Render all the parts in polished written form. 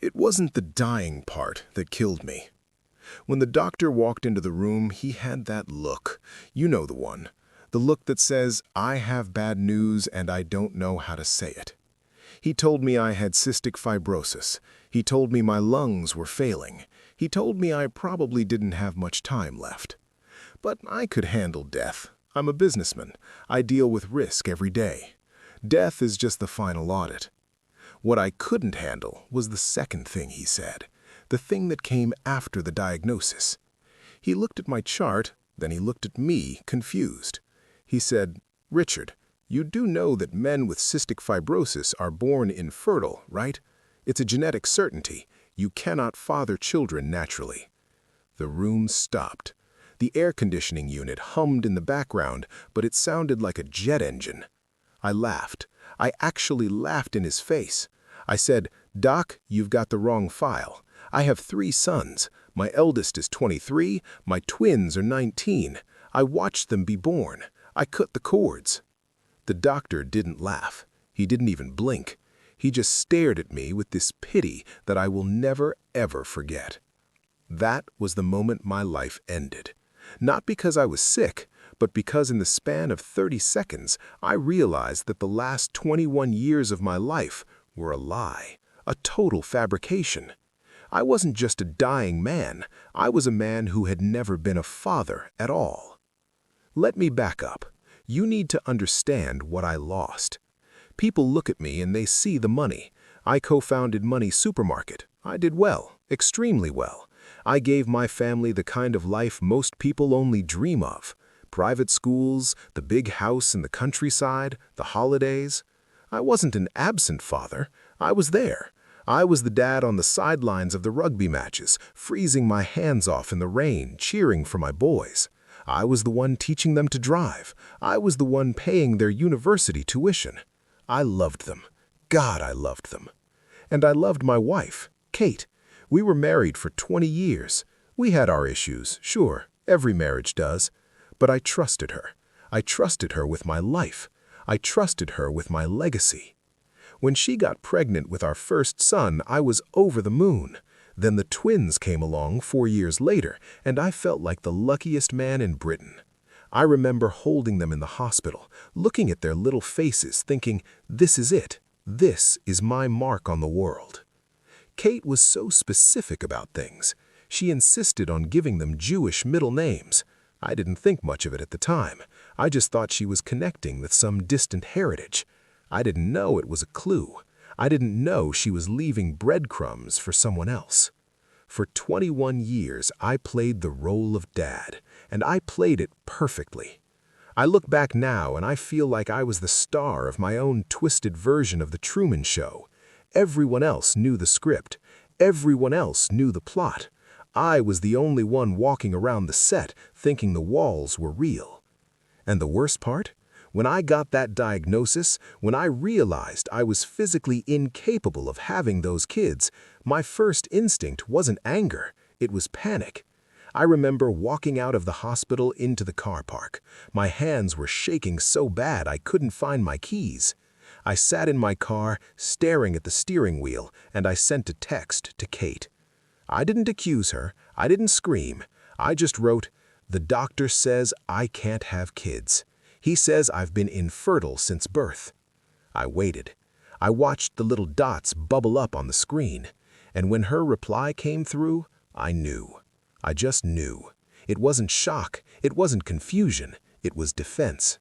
It wasn't the dying part that killed me. When the doctor walked into the room, he had that look. You know the one. The look that says, "I have bad news and I don't know how to say it." He told me I had cystic fibrosis. He told me my lungs were failing. He told me I probably didn't have much time left. But I could handle death. I'm a businessman. I deal with risk every day. Death is just the final audit. What I couldn't handle was the second thing he said, the thing that came after the diagnosis. He looked at my chart, then he looked at me, confused. He said, "Richard, you do know that men with cystic fibrosis are born infertile, right? It's a genetic certainty. You cannot father children naturally." The room stopped. The air conditioning unit hummed in the background, but it sounded like a jet engine. I laughed. I actually laughed in his face. I said, "Doc, you've got the wrong file. I have 3 sons. My eldest is 23. My twins are 19. I watched them be born. I cut the cords." The doctor didn't laugh. He didn't even blink. He just stared at me with this pity that I will never, ever forget. That was the moment my life ended. Not because I was sick, but because in the span of 30 seconds, I realized that the last 21 years of my life were a lie, a total fabrication. I wasn't just a dying man. I was a man who had never been a father at all. Let me back up. You need to understand what I lost. People look at me and they see the money. I co-founded Money Supermarket. I did well, extremely well. I gave my family the kind of life most people only dream of. Private schools, the big house in the countryside, the holidays. I wasn't an absent father. I was there. I was the dad on the sidelines of the rugby matches, freezing my hands off in the rain, cheering for my boys. I was the one teaching them to drive. I was the one paying their university tuition. I loved them. God, I loved them. And I loved my wife, Kate. We were married for 20 years. We had our issues, sure, every marriage does. But I trusted her. I trusted her with my life. I trusted her with my legacy. When she got pregnant with our first son, I was over the moon. Then the twins came along 4 years later, and I felt like the luckiest man in Britain. I remember holding them in the hospital, looking at their little faces, thinking, this is it. This is my mark on the world. Kate was so specific about things. She insisted on giving them Jewish middle names. I didn't think much of it at the time. I just thought she was connecting with some distant heritage. I didn't know it was a clue. I didn't know she was leaving breadcrumbs for someone else. For 21 years, I played the role of dad, and I played it perfectly. I look back now and I feel like I was the star of my own twisted version of The Truman Show. Everyone else knew the script. Everyone else knew the plot. I was the only one walking around the set thinking the walls were real. And the worst part? When I got that diagnosis, when I realized I was physically incapable of having those kids, my first instinct wasn't anger, it was panic. I remember walking out of the hospital into the car park. My hands were shaking so bad I couldn't find my keys. I sat in my car, staring at the steering wheel, and I sent a text to Kate. I didn't accuse her. I didn't scream. I just wrote, "The doctor says I can't have kids. He says I've been infertile since birth." I waited. I watched the little dots bubble up on the screen. And when her reply came through, I knew. I just knew. It wasn't shock. It wasn't confusion. It was defense.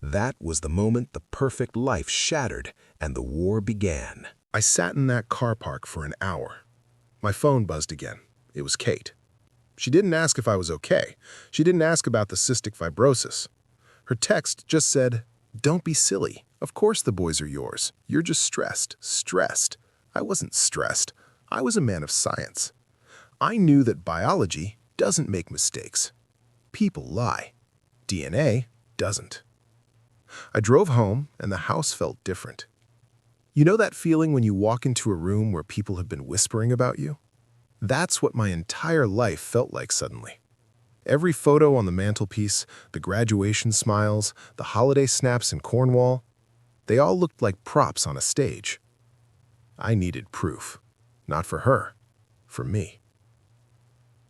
That was the moment the perfect life shattered and the war began. I sat in that car park for an hour. My phone buzzed again. It was Kate. She didn't ask if I was okay. She didn't ask about the cystic fibrosis. Her text just said, "Don't be silly. Of course the boys are yours. You're just stressed." I wasn't stressed. I was a man of science. I knew that biology doesn't make mistakes. People lie. DNA doesn't. I drove home and the house felt different. You know that feeling when you walk into a room where people have been whispering about you? That's what my entire life felt like suddenly. Every photo on the mantelpiece, the graduation smiles, the holiday snaps in Cornwall, they all looked like props on a stage. I needed proof. Not for her. For me.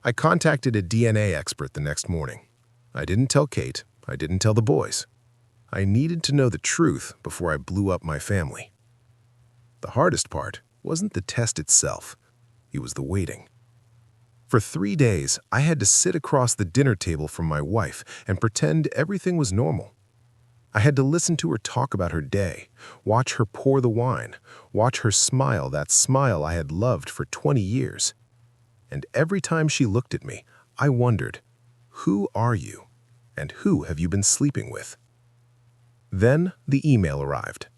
I contacted a DNA expert the next morning. I didn't tell Kate. I didn't tell the boys. I needed to know the truth before I blew up my family. The hardest part wasn't the test itself. It was the waiting. For 3 days, I had to sit across the dinner table from my wife and pretend everything was normal. I had to listen to her talk about her day, watch her pour the wine, watch her smile, that smile I had loved for 20 years. And every time she looked at me, I wondered, who are you? And who have you been sleeping with? Then the email arrived.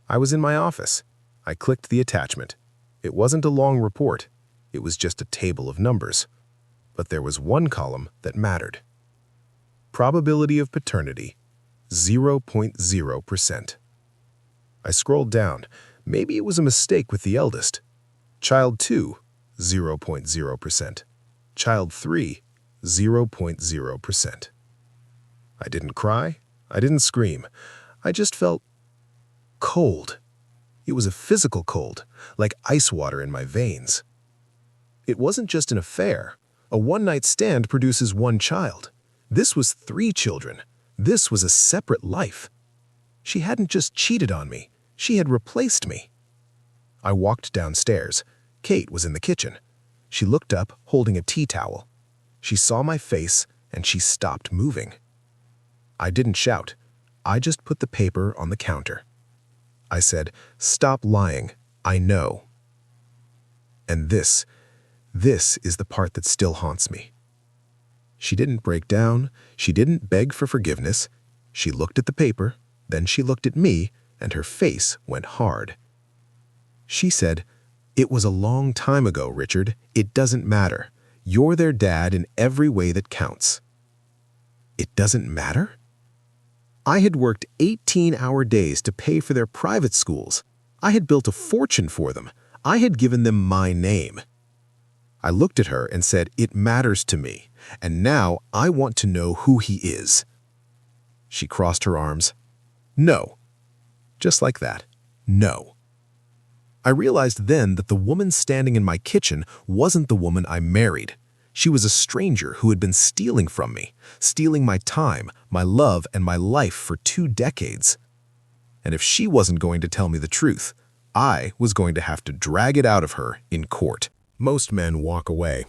I was in my office. I clicked the attachment. It wasn't a long report. It was just a table of numbers. But there was one column that mattered. Probability of paternity, 0.0%. I scrolled down. Maybe it was a mistake with the eldest. Child 2, 0.0%. Child 3, 0.0%. I didn't cry. I didn't scream. I just felt cold. It was a physical cold, like ice water in my veins. It wasn't just an affair. A one-night stand produces one child. This was 3 children. This was a separate life. She hadn't just cheated on me. She had replaced me. I walked downstairs. Kate was in the kitchen. She looked up, holding a tea towel. She saw my face, and she stopped moving. I didn't shout. I just put the paper on the counter. I said, "Stop lying. I know." And this is the part that still haunts me. She didn't break down. She didn't beg for forgiveness. She looked at the paper, then she looked at me, and her face went hard. She said, "It was a long time ago, Richard. It doesn't matter. You're their dad in every way that counts." It doesn't matter? I had worked 18-hour days to pay for their private schools. I had built a fortune for them. I had given them my name. I looked at her and said, "It matters to me, and now I want to know who he is." She crossed her arms. "No." Just like that. No. I realized then that the woman standing in my kitchen wasn't the woman I married. She was a stranger who had been stealing from me, stealing my time, my love, and my life for 2 decades. And if she wasn't going to tell me the truth, I was going to have to drag it out of her in court. Most men walk away.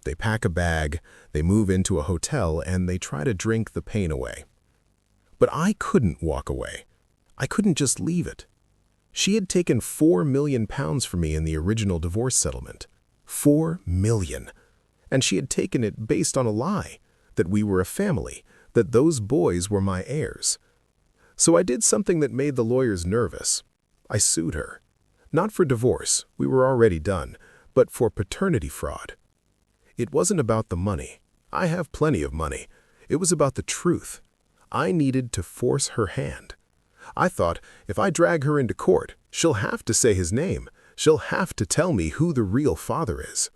They pack a bag, they move into a hotel, and they try to drink the pain away. But I couldn't walk away. I couldn't just leave it. She had taken £4 million from me in the original divorce settlement. $4 million. And she had taken it based on a lie, that we were a family, that those boys were my heirs. So I did something that made the lawyers nervous. I sued her. Not for divorce, we were already done, but for paternity fraud. It wasn't about the money. I have plenty of money. It was about the truth. I needed to force her hand. I thought, if I drag her into court, she'll have to say his name. She'll have to tell me who the real father is.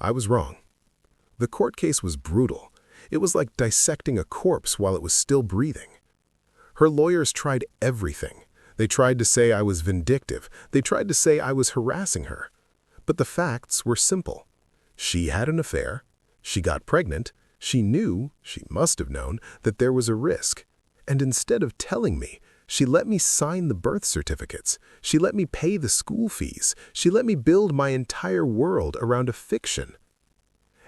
I was wrong. The court case was brutal. It was like dissecting a corpse while it was still breathing. Her lawyers tried everything. They tried to say I was vindictive. They tried to say I was harassing her. But the facts were simple. She had an affair. She got pregnant. She must have known, that there was a risk. And instead of telling me, she let me sign the birth certificates. She let me pay the school fees. She let me build my entire world around a fiction.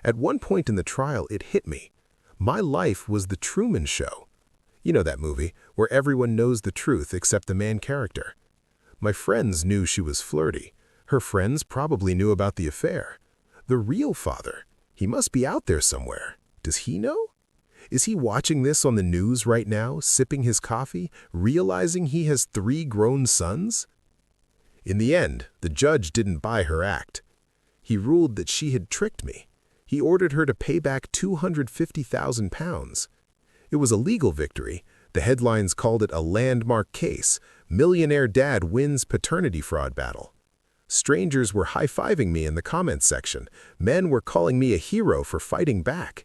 At one point in the trial, it hit me. My life was the Truman Show. You know that movie, where everyone knows the truth except the main character. My friends knew she was flirty. Her friends probably knew about the affair. The real father, he must be out there somewhere. Does he know? Is he watching this on the news right now, sipping his coffee, realizing he has 3 grown sons? In the end, the judge didn't buy her act. He ruled that she had tricked me. He ordered her to pay back £250,000. It was a legal victory. The headlines called it a landmark case. Millionaire dad wins paternity fraud battle. Strangers were high-fiving me in the comments section. Men were calling me a hero for fighting back.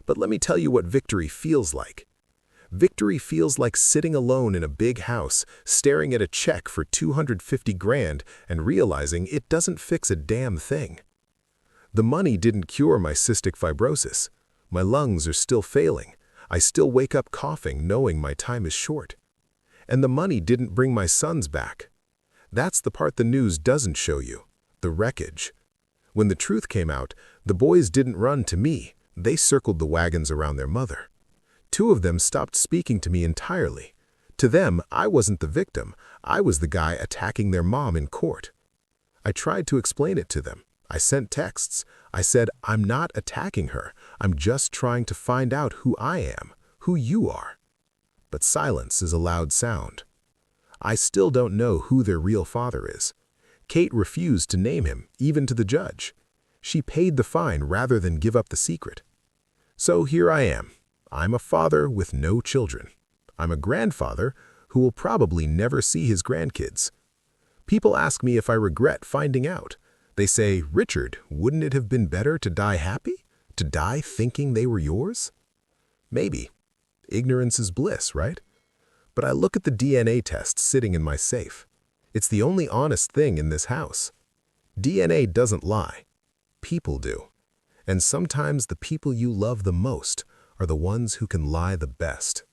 But let me tell you what victory feels like. Victory feels like sitting alone in a big house, staring at a check for 250 grand and realizing it doesn't fix a damn thing. The money didn't cure my cystic fibrosis. My lungs are still failing. I still wake up coughing knowing my time is short. And the money didn't bring my sons back. That's the part the news doesn't show you, the wreckage. When the truth came out, the boys didn't run to me. They circled the wagons around their mother. 2 of them stopped speaking to me entirely. To them, I wasn't the victim. I was the guy attacking their mom in court. I tried to explain it to them. I sent texts. I said, I'm not attacking her. I'm just trying to find out who I am, who you are. But silence is a loud sound. I still don't know who their real father is. Kate refused to name him, even to the judge. She paid the fine rather than give up the secret. So here I am. I'm a father with no children. I'm a grandfather who will probably never see his grandkids. People ask me if I regret finding out. They say, Richard, wouldn't it have been better to die happy? To die thinking they were yours? Maybe. Ignorance is bliss, right? But I look at the DNA test sitting in my safe. It's the only honest thing in this house. DNA doesn't lie. People do. And sometimes the people you love the most are the ones who can lie the best.